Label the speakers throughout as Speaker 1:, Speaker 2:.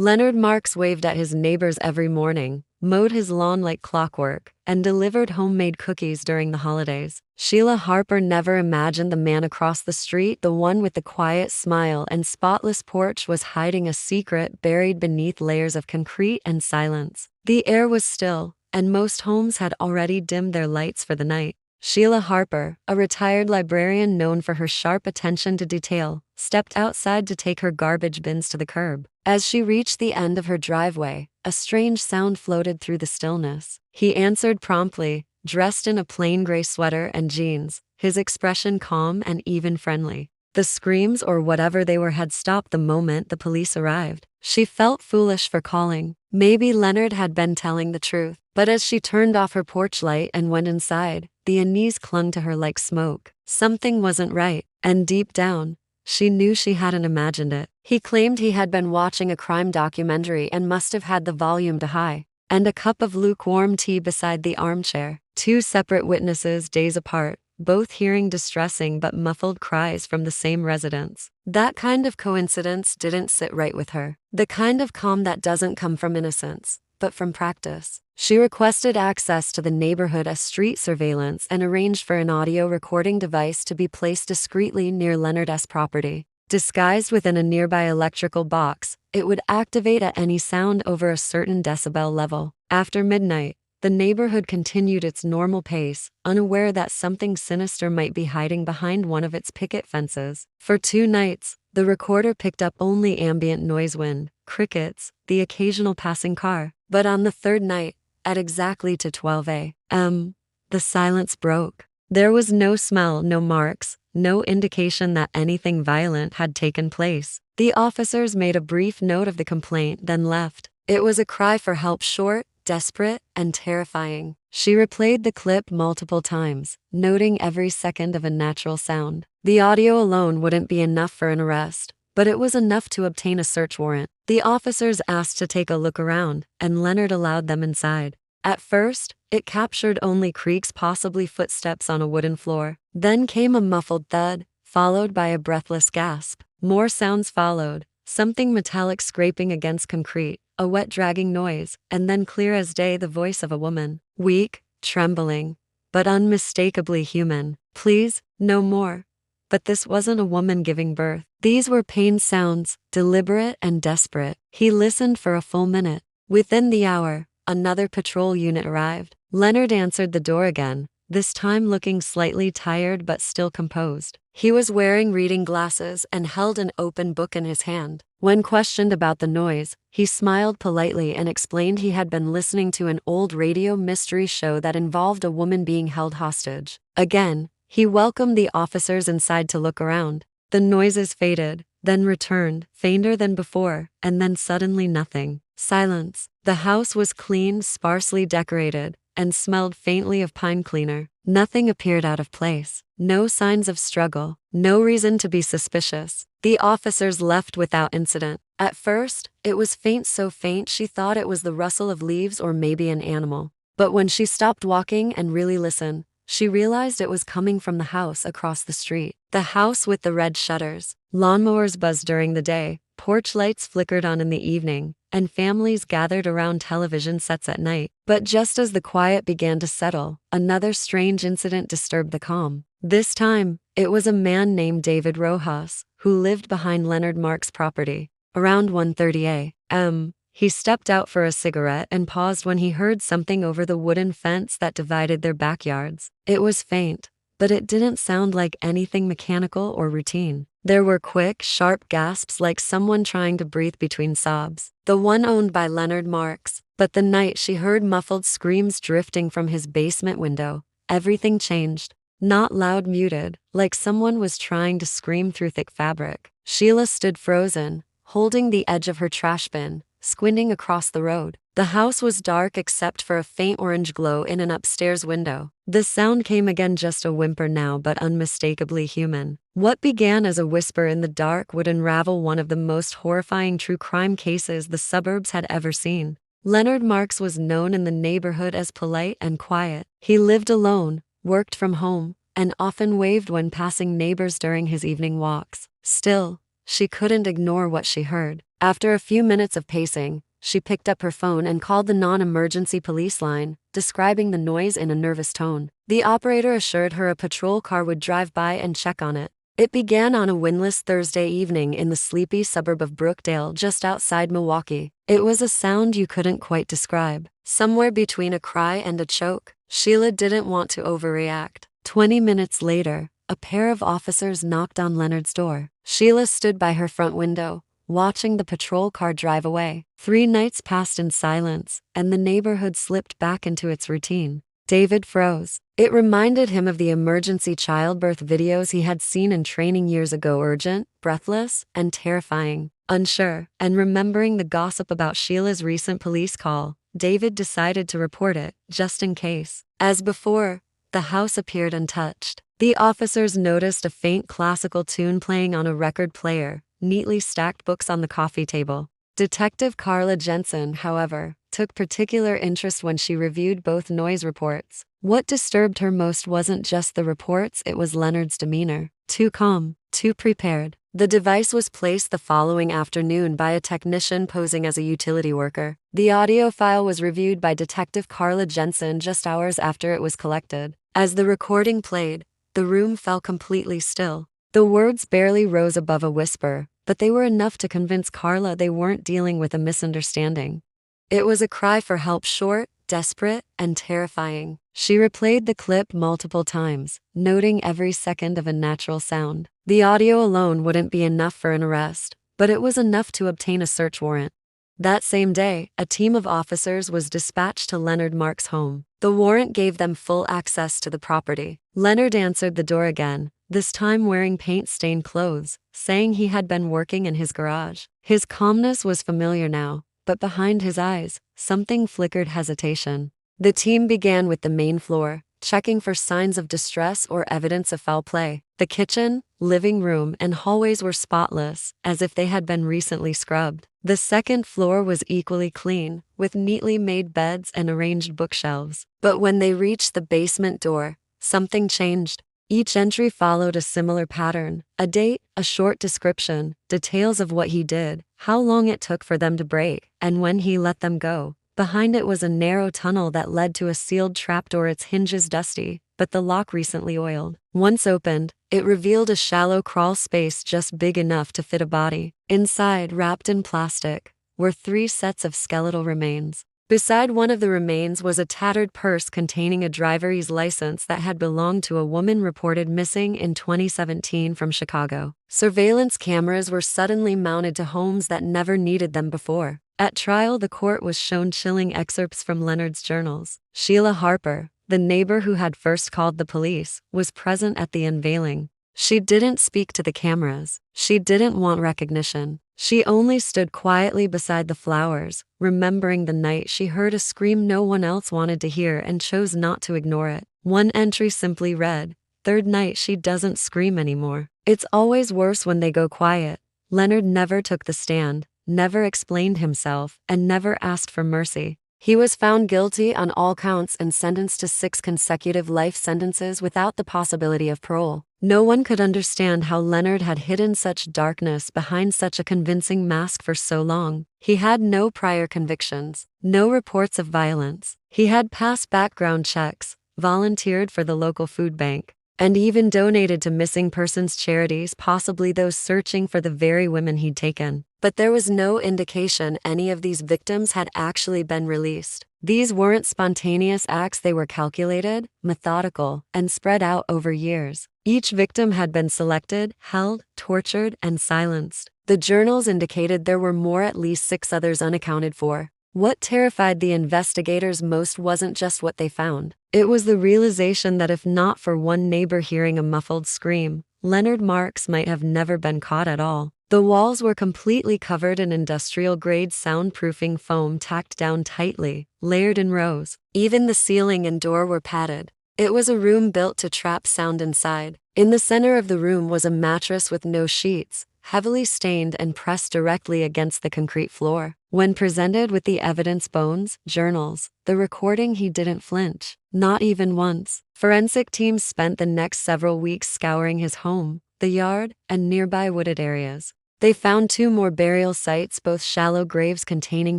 Speaker 1: Leonard Marks waved at his neighbors every morning, mowed his lawn like clockwork, and delivered homemade cookies during the holidays. Sheila Harper never imagined the man across the street, the one with the quiet smile and spotless porch, was hiding a secret buried beneath layers of concrete and silence. The air was still, and most homes had already dimmed their lights for the night. Sheila Harper, a retired librarian known for her sharp attention to detail, stepped outside to take her garbage bins to the curb. As she reached the end of her driveway, a strange sound floated through the stillness. He answered promptly, dressed in a plain gray sweater and jeans, his expression calm and even friendly. The screams, or whatever they were, had stopped the moment the police arrived. She felt foolish for calling. Maybe Leonard had been telling the truth. But as she turned off her porch light and went inside, the unease clung to her like smoke. Something wasn't right, and deep down, she knew she hadn't imagined it. He claimed he had been watching a crime documentary and must have had the volume to high, and a cup of lukewarm tea beside the armchair. Two separate witnesses days apart, both hearing distressing but muffled cries from the same residence. That kind of coincidence didn't sit right with her. The kind of calm that doesn't come from innocence, but from practice. She requested access to the neighborhood as street surveillance and arranged for an audio recording device to be placed discreetly near Leonard's property. Disguised within a nearby electrical box, it would activate at any sound over a certain decibel level. After midnight, the neighborhood continued its normal pace, unaware that something sinister might be hiding behind one of its picket fences. For 2 nights, the recorder picked up only ambient noise, wind, crickets, the occasional passing car. But on the 3rd night, at exactly to 12 a.m., the silence broke. There was no smell, no marks, no indication that anything violent had taken place. The officers made a brief note of the complaint, then left. It was a cry for help, short, desperate, and terrifying. She replayed the clip multiple times, noting every second of a natural sound. The audio alone wouldn't be enough for an arrest, but it was enough to obtain a search warrant. The officers asked to take a look around, and Leonard allowed them inside. At first, it captured only creaks, possibly footsteps on a wooden floor. Then came a muffled thud, followed by a breathless gasp. More sounds followed, something metallic scraping against concrete, a wet dragging noise, and then clear as day the voice of a woman. Weak, trembling, but unmistakably human. Please, no more. But this wasn't a woman giving birth. These were pain sounds, deliberate and desperate. He listened for a full minute. Within the hour, another patrol unit arrived. Leonard answered the door again, this time looking slightly tired but still composed. He was wearing reading glasses and held an open book in his hand. When questioned about the noise, he smiled politely and explained he had been listening to an old radio mystery show that involved a woman being held hostage. Again, he welcomed the officers inside to look around. The noises faded, then returned, fainter than before, and then suddenly nothing. Silence. The house was clean, sparsely decorated, and smelled faintly of pine cleaner. Nothing appeared out of place. No signs of struggle. No reason to be suspicious. The officers left without incident. At first, it was faint, so faint she thought it was the rustle of leaves or maybe an animal. But when she stopped walking and really listened, she realized it was coming from the house across the street. The house with the red shutters. Lawnmowers buzzed during the day, porch lights flickered on in the evening, and families gathered around television sets at night. But just as the quiet began to settle, another strange incident disturbed the calm. This time, it was a man named David Rojas, who lived behind Leonard Marks' property. Around 1:30 a.m., he stepped out for a cigarette and paused when he heard something over the wooden fence that divided their backyards. It was faint, but it didn't sound like anything mechanical or routine. There were quick, sharp gasps like someone trying to breathe between sobs. The one owned by Leonard Marks. But the night she heard muffled screams drifting from his basement window, everything changed. Not loud, muted, like someone was trying to scream through thick fabric. Sheila stood frozen, holding the edge of her trash bin, squinting across the road. The house was dark except for a faint orange glow in an upstairs window. The sound came again, just a whimper now, but unmistakably human. What began as a whisper in the dark would unravel one of the most horrifying true crime cases the suburbs had ever seen. Leonard Marks was known in the neighborhood as polite and quiet. He lived alone, worked from home, and often waved when passing neighbors during his evening walks. Still, She couldn't ignore what she heard. After a few minutes of pacing, she picked up her phone and called the non-emergency police line, describing the noise in a nervous tone. The operator assured her a patrol car would drive by and check on it. It began on a windless Thursday evening in the sleepy suburb of Brookdale just outside Milwaukee. It was a sound you couldn't quite describe, somewhere between a cry and a choke. Sheila didn't want to overreact. 20 minutes later, a pair of officers knocked on Leonard's door. Sheila stood by her front window, watching the patrol car drive away. 3 nights passed in silence, and the neighborhood slipped back into its routine. David froze. It reminded him of the emergency childbirth videos he had seen in training years ago, urgent, breathless, and terrifying. Unsure, and remembering the gossip about Sheila's recent police call, David decided to report it, just in case. As before, the house appeared untouched. The officers noticed a faint classical tune playing on a record player, neatly stacked books on the coffee table. Detective Carla Jensen, however, took particular interest when she reviewed both noise reports. What disturbed her most wasn't just the reports, it was Leonard's demeanor. Too calm, too prepared. The device was placed the following afternoon by a technician posing as a utility worker. The audio file was reviewed by Detective Carla Jensen just hours after it was collected. As the recording played, the room fell completely still. The words barely rose above a whisper, but they were enough to convince Carla they weren't dealing with a misunderstanding. It was a cry for help, short, desperate, and terrifying. She replayed the clip multiple times, noting every second of a natural sound. The audio alone wouldn't be enough for an arrest, but it was enough to obtain a search warrant. That same day, a team of officers was dispatched to Leonard Marks' home. The warrant gave them full access to the property. Leonard answered the door again, this time wearing paint-stained clothes, saying he had been working in his garage. His calmness was familiar now, but behind his eyes, something flickered hesitation. The team began with the main floor, checking for signs of distress or evidence of foul play. The kitchen, living room, and hallways were spotless, as if they had been recently scrubbed. The second floor was equally clean, with neatly made beds and arranged bookshelves. But when they reached the basement door, something changed. Each entry followed a similar pattern: a date, a short description, details of what he did, how long it took for them to break, and when he let them go. Behind it was a narrow tunnel that led to a sealed trapdoor, its hinges dusty, but the lock recently oiled. Once opened, it revealed a shallow crawl space just big enough to fit a body. Inside, wrapped in plastic, were 3 sets of skeletal remains. Beside one of the remains was a tattered purse containing a driver's license that had belonged to a woman reported missing in 2017 from Chicago. Surveillance cameras were suddenly mounted to homes that never needed them before. At trial, the court was shown chilling excerpts from Leonard's journals. Sheila Harper, the neighbor who had first called the police, was present at the unveiling. She didn't speak to the cameras. She didn't want recognition. She only stood quietly beside the flowers, remembering the night she heard a scream no one else wanted to hear and chose not to ignore it. One entry simply read, "Third night she doesn't scream anymore. It's always worse when they go quiet." Leonard never took the stand, never explained himself, and never asked for mercy. He was found guilty on all counts and sentenced to 6 consecutive life sentences without the possibility of parole. No one could understand how Leonard had hidden such darkness behind such a convincing mask for so long. He had no prior convictions, no reports of violence. He had passed background checks, volunteered for the local food bank, and even donated to missing persons charities, possibly those searching for the very women he'd taken. But there was no indication any of these victims had actually been released. These weren't spontaneous acts, they were calculated, methodical, and spread out over years. Each victim had been selected, held, tortured, and silenced. The journals indicated there were more, at least 6 others unaccounted for. What terrified the investigators most wasn't just what they found. It was the realization that if not for one neighbor hearing a muffled scream, Leonard Marks might have never been caught at all. The walls were completely covered in industrial-grade soundproofing foam tacked down tightly, layered in rows. Even the ceiling and door were padded. It was a room built to trap sound inside. In the center of the room was a mattress with no sheets, heavily stained and pressed directly against the concrete floor. When presented with the evidence, bones, journals, the recording, he didn't flinch. Not even once. Forensic teams spent the next several weeks scouring his home, the yard, and nearby wooded areas. They found 2 more burial sites, both shallow graves containing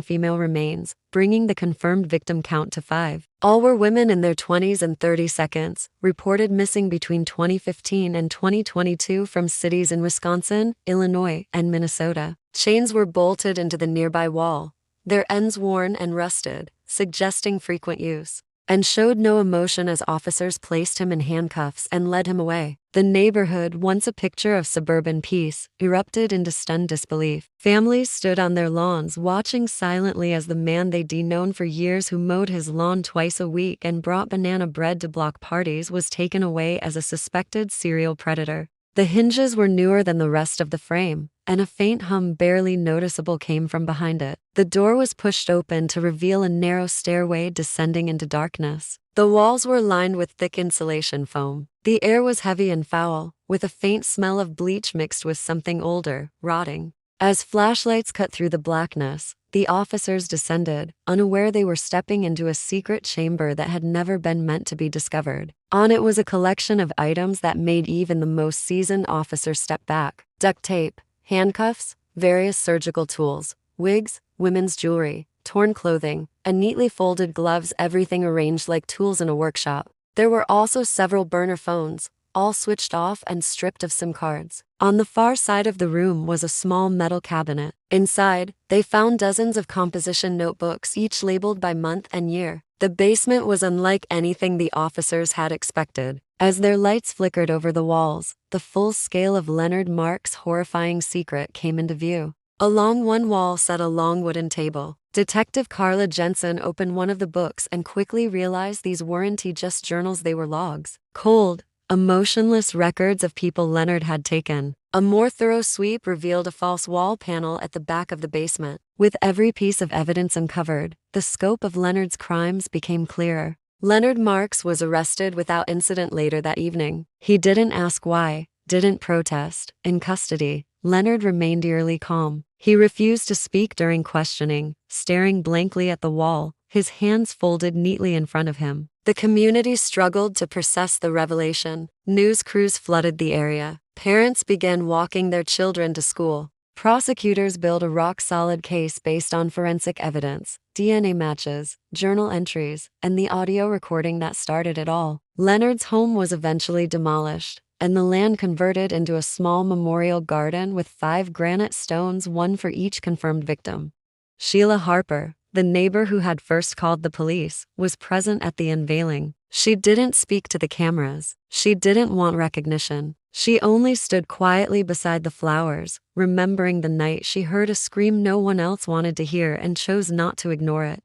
Speaker 1: female remains, bringing the confirmed victim count to 5. All were women in their 20s and 30s, reported missing between 2015 and 2022 from cities in Wisconsin, Illinois, and Minnesota. Chains were bolted into the nearby wall, their ends worn and rusted, suggesting frequent use, and showed no emotion as officers placed him in handcuffs and led him away. The neighborhood, once a picture of suburban peace, erupted into stunned disbelief. Families stood on their lawns watching silently as the man they'd known for years, who mowed his lawn twice a week and brought banana bread to block parties, was taken away as a suspected serial predator. The hinges were newer than the rest of the frame, and a faint hum barely noticeable came from behind it. The door was pushed open to reveal a narrow stairway descending into darkness. The walls were lined with thick insulation foam. The air was heavy and foul, with a faint smell of bleach mixed with something older, rotting. As flashlights cut through the blackness, the officers descended, unaware they were stepping into a secret chamber that had never been meant to be discovered. On it was a collection of items that made even the most seasoned officer step back. Duct tape, handcuffs, various surgical tools, wigs, women's jewelry, torn clothing, and neatly folded gloves, everything arranged like tools in a workshop. There were also several burner phones, all switched off and stripped of SIM cards. On the far side of the room was a small metal cabinet. Inside, they found dozens of composition notebooks, each labeled by month and year. The basement was unlike anything the officers had expected. As their lights flickered over the walls, the full scale of Leonard Marks' horrifying secret came into view. Along one wall sat a long wooden table. Detective Carla Jensen opened one of the books and quickly realized these weren't just journals, they were logs. Cold, emotionless records of people Leonard had taken. A more thorough sweep revealed a false wall panel at the back of the basement. With every piece of evidence uncovered, the scope of Leonard's crimes became clearer. Leonard Marks was arrested without incident later that evening. He didn't ask why, didn't protest. In custody, Leonard remained eerily calm. He refused to speak during questioning, staring blankly at the wall, his hands folded neatly in front of him. The community struggled to process the revelation. News crews flooded the area. Parents began walking their children to school. Prosecutors built a rock-solid case based on forensic evidence, DNA matches, journal entries, and the audio recording that started it all. Leonard's home was eventually demolished, and the land converted into a small memorial garden with 5 granite stones, one for each confirmed victim. Sheila Harper, the neighbor who had first called the police, was present at the unveiling. She didn't speak to the cameras. She didn't want recognition. She only stood quietly beside the flowers, remembering the night she heard a scream no one else wanted to hear and chose not to ignore it.